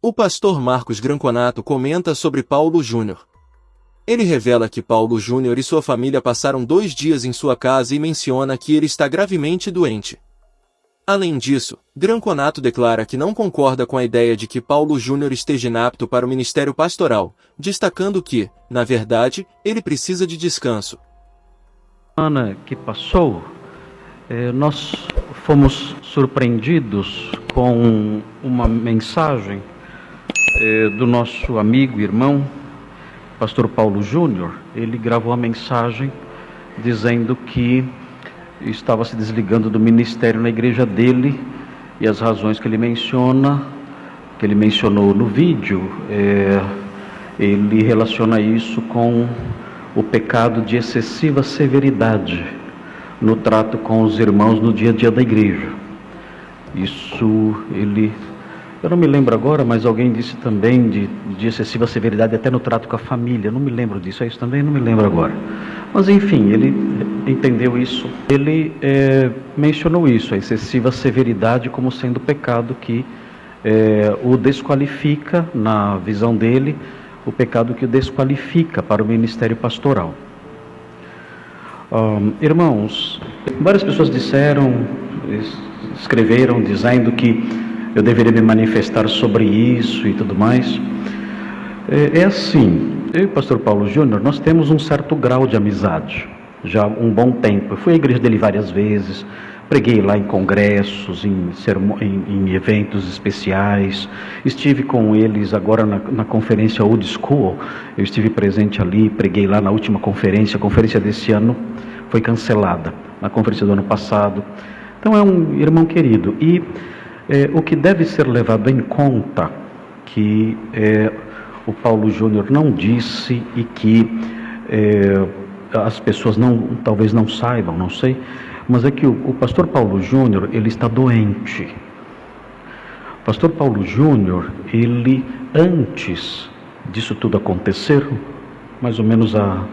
O pastor Marcos Granconato comenta sobre Paulo Júnior. Ele revela que Paulo Júnior e sua família passaram 2 dias em sua casa e menciona que ele está gravemente doente. Além disso, Granconato declara que não concorda com a ideia de que Paulo Júnior esteja inapto para o ministério pastoral, destacando que, na verdade, ele precisa de descanso. Semana que passou, nós fomos surpreendidos com uma mensagem do nosso amigo e irmão, pastor Paulo Júnior. Ele gravou a mensagem dizendo que estava se desligando do ministério na igreja dele, e as razões que ele mencionou no vídeo, ele relaciona isso com o pecado de excessiva severidade no trato com os irmãos no dia a dia da igreja. Eu não me lembro agora, mas alguém disse também de excessiva severidade até no trato com a família. Não me lembro disso, é isso também? Não me lembro agora. Mas enfim, ele entendeu isso. Ele mencionou isso, a excessiva severidade, como sendo pecado que o desqualifica, na visão dele, o pecado que o desqualifica para o ministério pastoral. Irmãos, várias pessoas escreveram dizendo que eu deveria me manifestar sobre isso e tudo mais. É assim, eu e o pastor Paulo Júnior, nós temos um certo grau de amizade, já há um bom tempo. Eu fui à igreja dele várias vezes, preguei lá em congressos, em eventos especiais, estive com eles agora na conferência Old School, eu estive presente ali, preguei lá na última conferência, a conferência desse ano foi cancelada, na conferência do ano passado. Então é um irmão querido, e o que deve ser levado em conta, que o Paulo Júnior não disse e que as pessoas talvez não saibam, não sei, mas é que o pastor Paulo Júnior, ele está doente. O pastor Paulo Júnior, ele, antes disso tudo acontecer, mais ou menos há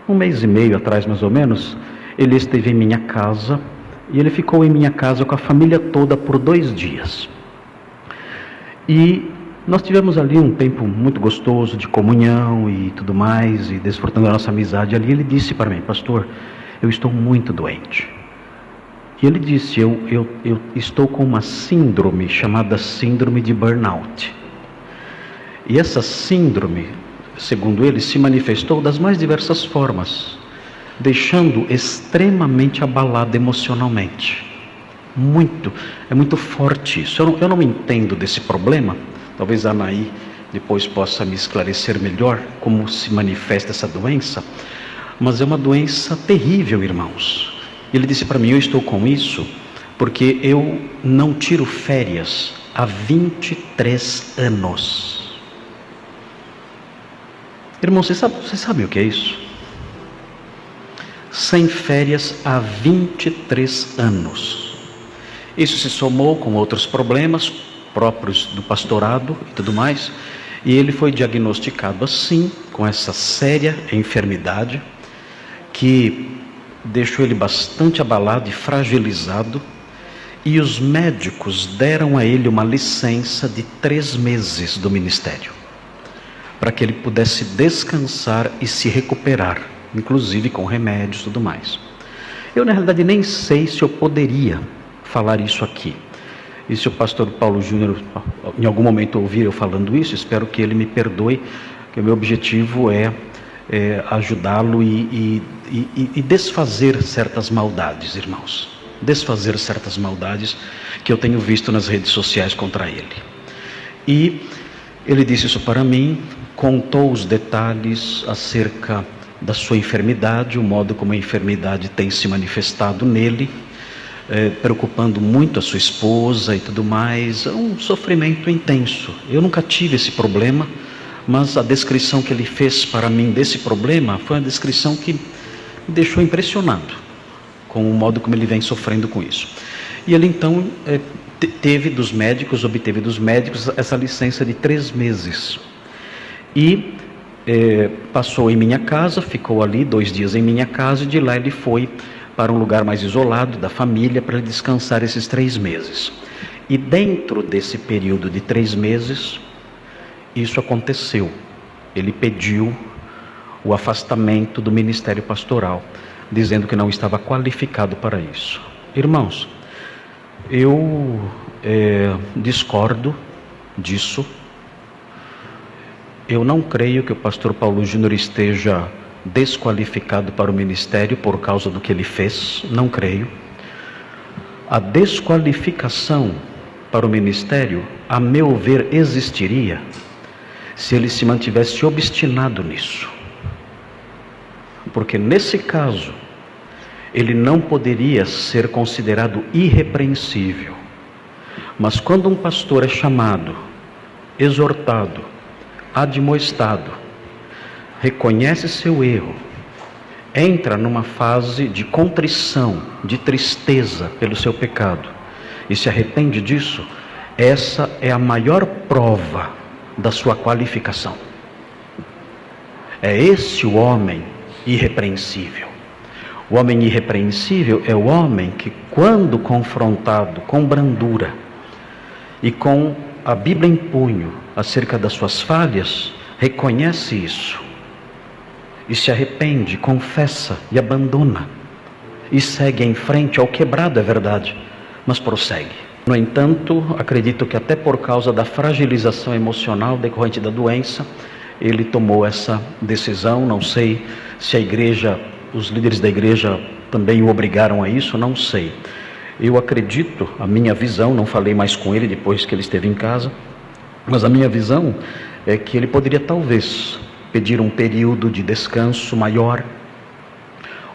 1 mês e meio atrás, mais ou menos, ele esteve em minha casa, e ele ficou em minha casa com a família toda por 2 dias. E nós tivemos ali um tempo muito gostoso de comunhão e tudo mais, e desfrutando da nossa amizade ali. Ele disse para mim: pastor, eu estou muito doente. E ele disse: eu estou com uma síndrome chamada síndrome de burnout. E essa síndrome, segundo ele, se manifestou das mais diversas formas, deixando extremamente abalado emocionalmente. É muito forte isso. Eu não entendo desse problema. Talvez a Anaí depois possa me esclarecer melhor como se manifesta essa doença. Mas é uma doença terrível, irmãos. Ele disse para mim: eu estou com isso porque eu não tiro férias há 23 anos. Irmão, você sabe o que é isso? Sem férias há 23 anos. Isso se somou com outros problemas próprios do pastorado e tudo mais, e ele foi diagnosticado assim, com essa séria enfermidade, que deixou ele bastante abalado e fragilizado, e os médicos deram a ele uma licença de 3 meses do ministério, para que ele pudesse descansar e se recuperar, inclusive com remédios e tudo mais. Eu, na realidade, nem sei se eu poderia falar isso aqui. E se o pastor Paulo Júnior, em algum momento, ouvir eu falando isso, espero que ele me perdoe, que o meu objetivo é ajudá-lo e desfazer certas maldades, irmãos. Desfazer certas maldades que eu tenho visto nas redes sociais contra ele. E ele disse isso para mim, contou os detalhes acerca da sua enfermidade, o modo como a enfermidade tem se manifestado nele, preocupando muito a sua esposa e tudo mais. É um sofrimento intenso. Eu nunca tive esse problema, mas a descrição que ele fez para mim desse problema foi uma descrição que me deixou impressionado com o modo como ele vem sofrendo com isso. E ele então obteve dos médicos essa licença de 3 meses. E passou em minha casa, ficou ali 2 dias em minha casa, e de lá ele foi para um lugar mais isolado da família para descansar esses 3 meses. E dentro desse período de 3 meses, isso aconteceu. Ele pediu o afastamento do ministério pastoral, dizendo que não estava qualificado para isso. Irmãos, eu discordo disso. Eu não creio que o pastor Paulo Júnior esteja desqualificado para o ministério por causa do que ele fez. Não creio. A desqualificação para o ministério, a meu ver, existiria se ele se mantivesse obstinado nisso. Porque nesse caso, ele não poderia ser considerado irrepreensível. Mas quando um pastor é chamado, exortado, admoestado, reconhece seu erro, entra numa fase de contrição, de tristeza pelo seu pecado e se arrepende disso, essa é a maior prova da sua qualificação. É esse o homem irrepreensível. O homem irrepreensível é o homem que, quando confrontado com brandura e com a Bíblia em punho acerca das suas falhas, reconhece isso e se arrepende, confessa e abandona e segue em frente. Ao quebrado, é verdade, mas prossegue. No entanto, acredito que até por causa da fragilização emocional decorrente da doença, ele tomou essa decisão. Não sei se a igreja, os líderes da igreja também o obrigaram a isso, não sei. Eu acredito, a minha visão, não falei mais com ele depois que ele esteve em casa, mas a minha visão é que ele poderia talvez pedir um período de descanso maior,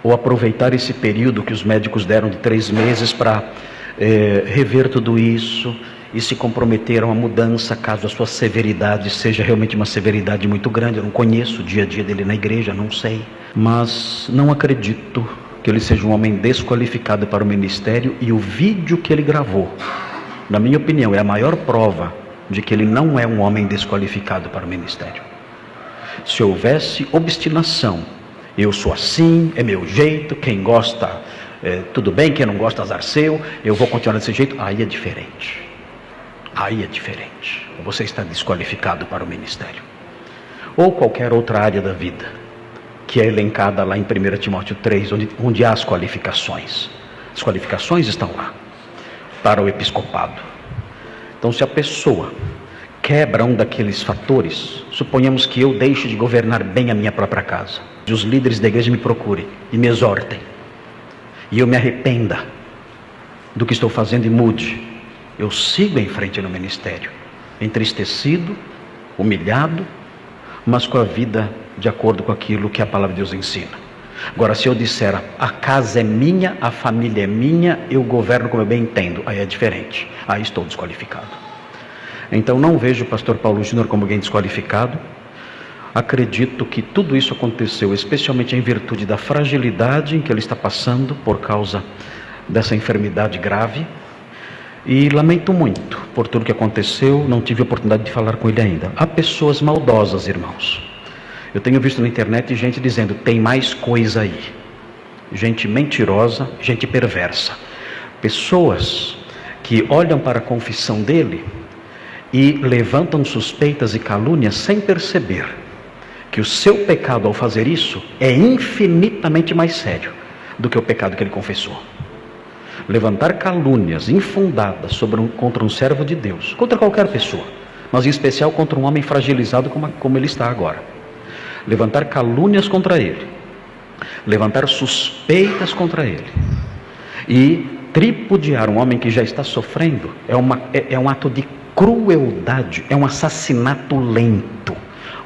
ou aproveitar esse período que os médicos deram de 3 meses para rever tudo isso e se comprometer a uma mudança, caso a sua severidade seja realmente uma severidade muito grande. Eu não conheço o dia a dia dele na igreja, não sei, mas não acredito que ele seja um homem desqualificado para o ministério, e o vídeo que ele gravou, na minha opinião, é a maior prova de que ele não é um homem desqualificado para o ministério. Se houvesse obstinação, eu sou assim, é meu jeito, quem gosta, tudo bem, quem não gosta, azar seu, eu vou continuar desse jeito, aí é diferente. Aí é diferente. Você está desqualificado para o ministério. Ou qualquer outra área da vida, que é elencada lá em 1 Timóteo 3, onde há as qualificações. As qualificações estão lá, para o episcopado. Então, se a pessoa quebra um daqueles fatores, suponhamos que eu deixe de governar bem a minha própria casa, e os líderes da igreja me procurem e me exortem, e eu me arrependa do que estou fazendo e mude, eu sigo em frente no ministério, entristecido, humilhado, mas com a vida de acordo com aquilo que a palavra de Deus ensina. Agora, se eu disser, a casa é minha, a família é minha, eu governo como eu bem entendo, aí é diferente, aí estou desqualificado. Então não vejo o pastor Paulo Júnior como alguém desqualificado. Acredito que tudo isso aconteceu especialmente em virtude da fragilidade em que ele está passando por causa dessa enfermidade grave, e lamento muito por tudo que aconteceu. Não tive oportunidade de falar com ele ainda. Há pessoas maldosas, irmãos. Eu tenho visto na internet gente dizendo, tem mais coisa aí. Gente mentirosa, gente perversa. Pessoas que olham para a confissão dele e levantam suspeitas e calúnias sem perceber que o seu pecado ao fazer isso é infinitamente mais sério do que o pecado que ele confessou. Levantar calúnias infundadas contra um servo de Deus, contra qualquer pessoa, mas em especial contra um homem fragilizado como ele está agora. Levantar calúnias contra ele, levantar suspeitas contra ele e tripudiar um homem que já está sofrendo é um ato de crueldade, é um assassinato lento,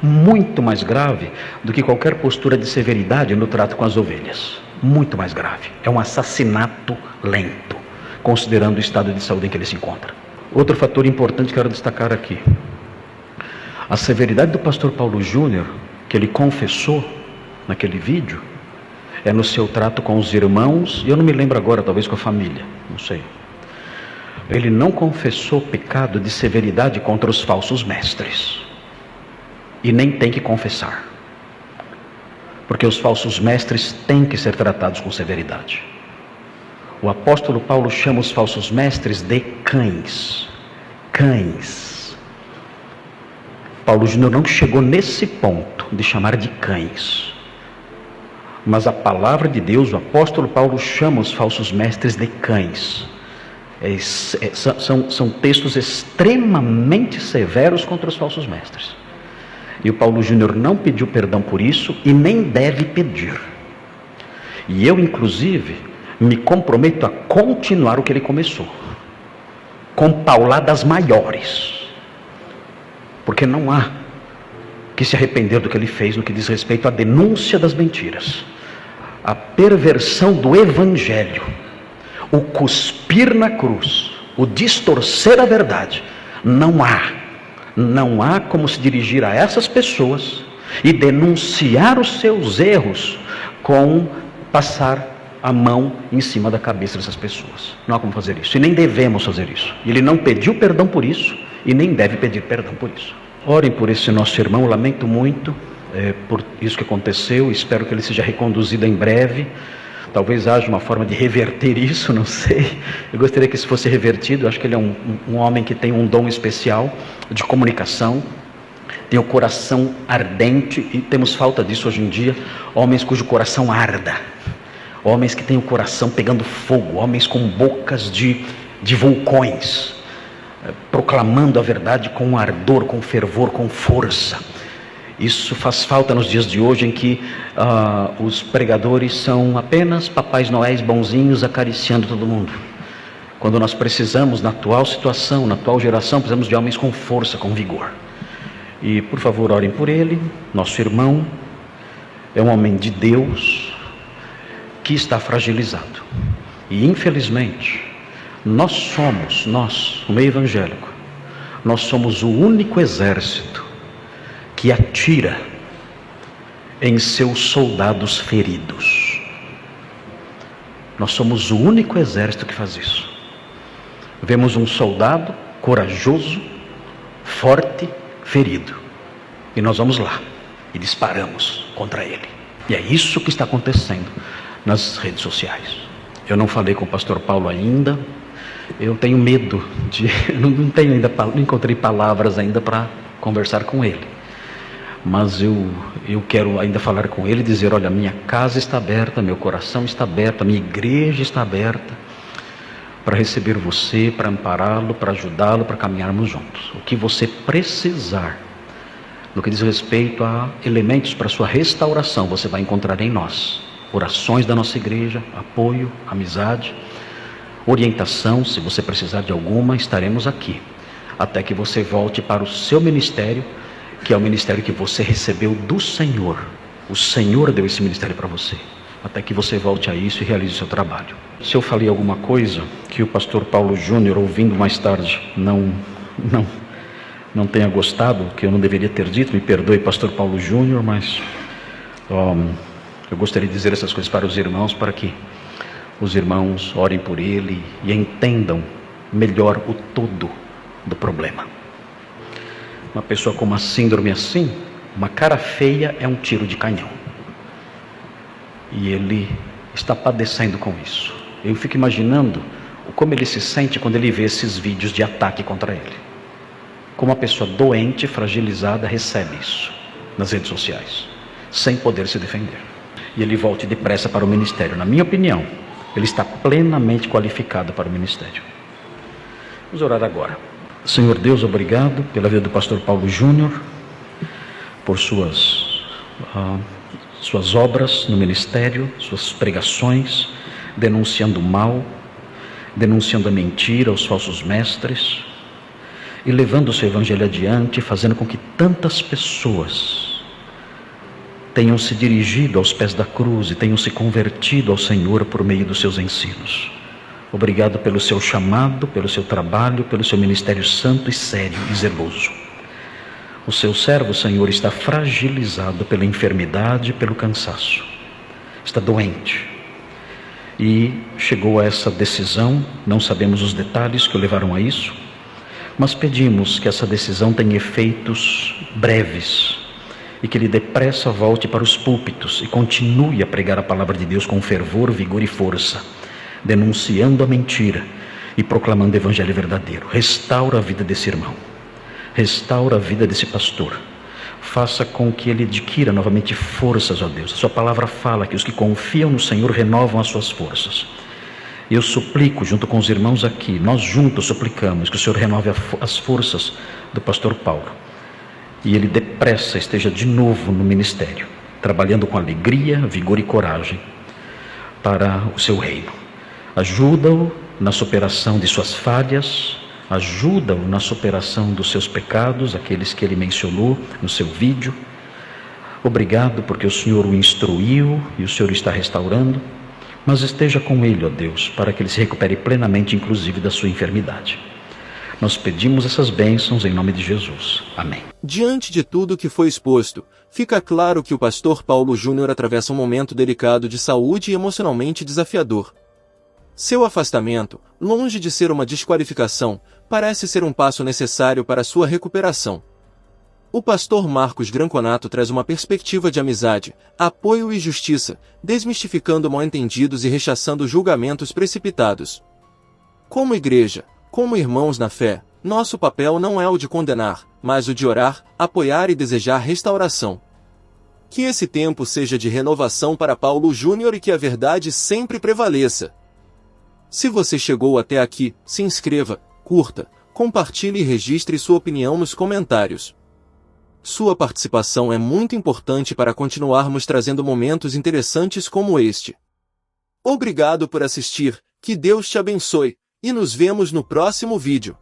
muito mais grave do que qualquer postura de severidade no trato com as ovelhas. Muito mais grave, é um assassinato lento, considerando o estado de saúde em que ele se encontra. Outro fator importante que quero destacar aqui, a severidade do pastor Paulo Júnior, que ele confessou naquele vídeo, é no seu trato com os irmãos, e eu não me lembro agora, talvez com a família, não sei. Ele não confessou pecado de severidade contra os falsos mestres, e nem tem que confessar, porque os falsos mestres têm que ser tratados com severidade. O apóstolo Paulo chama os falsos mestres de cães. Cães. Paulo Júnior não chegou nesse ponto de chamar de cães. Mas a palavra de Deus, o apóstolo Paulo chama os falsos mestres de cães. São textos extremamente severos contra os falsos mestres. E o Paulo Júnior não pediu perdão por isso e nem deve pedir. E eu, inclusive, me comprometo a continuar o que ele começou, com pauladas maiores. Porque não há que se arrepender do que ele fez no que diz respeito à denúncia das mentiras, a perversão do evangelho, o cuspir na cruz, o distorcer a verdade. Não há como se dirigir a essas pessoas e denunciar os seus erros com passar a mão em cima da cabeça dessas pessoas. Não há como fazer isso, e nem devemos fazer isso. Ele não pediu perdão por isso e nem deve pedir perdão por isso. Orem por esse nosso irmão, lamento muito por isso que aconteceu, espero que ele seja reconduzido em breve. Talvez haja uma forma de reverter isso, não sei. Eu gostaria que isso fosse revertido. Eu acho que ele é um homem que tem um dom especial de comunicação, tem o coração ardente, e temos falta disso hoje em dia, homens cujo coração arda, homens que têm o coração pegando fogo, homens com bocas de vulcões, proclamando a verdade com ardor, com fervor, com força. Isso faz falta nos dias de hoje, em que os pregadores são apenas papais noéis bonzinhos acariciando todo mundo. Quando nós precisamos, na atual situação, na atual geração, precisamos de homens com força, com vigor. E por favor, orem por ele. Nosso irmão é um homem de Deus que está fragilizado. E infelizmente, nós, o meio evangélico, nós somos o único exército que atira em seus soldados feridos. Nós somos o único exército que faz isso. Vemos um soldado corajoso, forte, ferido, e nós vamos lá e disparamos contra ele. E é isso que está acontecendo nas redes sociais. Eu não falei com o pastor Paulo ainda. Eu tenho medo não encontrei palavras ainda para conversar com ele. Mas eu quero ainda falar com ele e dizer: olha, minha casa está aberta, meu coração está aberto, a minha igreja está aberta para receber você, para ampará-lo, para ajudá-lo, para caminharmos juntos. O que você precisar, no que diz respeito a elementos para sua restauração, você vai encontrar em nós. Orações da nossa igreja, apoio, amizade, orientação, se você precisar de alguma, estaremos aqui, até que você volte para o seu ministério, que é o ministério que você recebeu do Senhor. O Senhor deu esse ministério para você, até que você volte a isso e realize o seu trabalho. Se eu falei alguma coisa que o pastor Paulo Júnior, ouvindo mais tarde, não tenha gostado, que eu não deveria ter dito, me perdoe, pastor Paulo Júnior, mas eu gostaria de dizer essas coisas para os irmãos, para que os irmãos orem por ele e entendam melhor o todo do problema. Uma pessoa com uma síndrome assim, uma cara feia é um tiro de canhão. E ele está padecendo com isso. Eu fico imaginando como ele se sente quando ele vê esses vídeos de ataque contra ele. Como uma pessoa doente, fragilizada, recebe isso nas redes sociais, sem poder se defender. E ele volte depressa para o ministério. Na minha opinião, ele está plenamente qualificado para o ministério. Vamos orar agora. Senhor Deus, obrigado pela vida do pastor Paulo Júnior, por suas obras no ministério, suas pregações, denunciando o mal, denunciando a mentira, os falsos mestres, e levando o seu evangelho adiante, fazendo com que tantas pessoas tenham se dirigido aos pés da cruz e tenham se convertido ao Senhor por meio dos seus ensinos. Obrigado pelo seu chamado, pelo seu trabalho, pelo seu ministério santo e sério e zeloso. O seu servo, Senhor, está fragilizado pela enfermidade e pelo cansaço. Está doente. E chegou a essa decisão, não sabemos os detalhes que o levaram a isso, mas pedimos que essa decisão tenha efeitos breves e que ele depressa volte para os púlpitos e continue a pregar a palavra de Deus com fervor, vigor e força, denunciando a mentira e proclamando o evangelho verdadeiro. Restaura a vida desse irmão. restaura a vida desse pastor. Faça com que ele adquira novamente forças, ó Deus. A sua palavra fala que os que confiam no Senhor renovam as suas forças. Eu suplico, junto com os irmãos aqui, nós juntos suplicamos que o Senhor renove as forças do pastor Paulo. E ele depressa esteja de novo no ministério, trabalhando com alegria, vigor e coragem para o seu reino. Ajuda-o na superação de suas falhas, ajuda-o na superação dos seus pecados, aqueles que ele mencionou no seu vídeo. Obrigado porque o Senhor o instruiu e o Senhor está restaurando, mas esteja com ele, ó Deus, para que ele se recupere plenamente, inclusive da sua enfermidade. Nós pedimos essas bênçãos em nome de Jesus. Amém. Diante de tudo que foi exposto, fica claro que o pastor Paulo Júnior atravessa um momento delicado de saúde e emocionalmente desafiador. Seu afastamento, longe de ser uma desqualificação, parece ser um passo necessário para sua recuperação. O pastor Marcos Granconato traz uma perspectiva de amizade, apoio e justiça, desmistificando mal-entendidos e rechaçando julgamentos precipitados. Como igreja, como irmãos na fé, nosso papel não é o de condenar, mas o de orar, apoiar e desejar restauração. Que esse tempo seja de renovação para Paulo Júnior e que a verdade sempre prevaleça. Se você chegou até aqui, se inscreva, curta, compartilhe e registre sua opinião nos comentários. Sua participação é muito importante para continuarmos trazendo momentos interessantes como este. Obrigado por assistir, que Deus te abençoe, e nos vemos no próximo vídeo.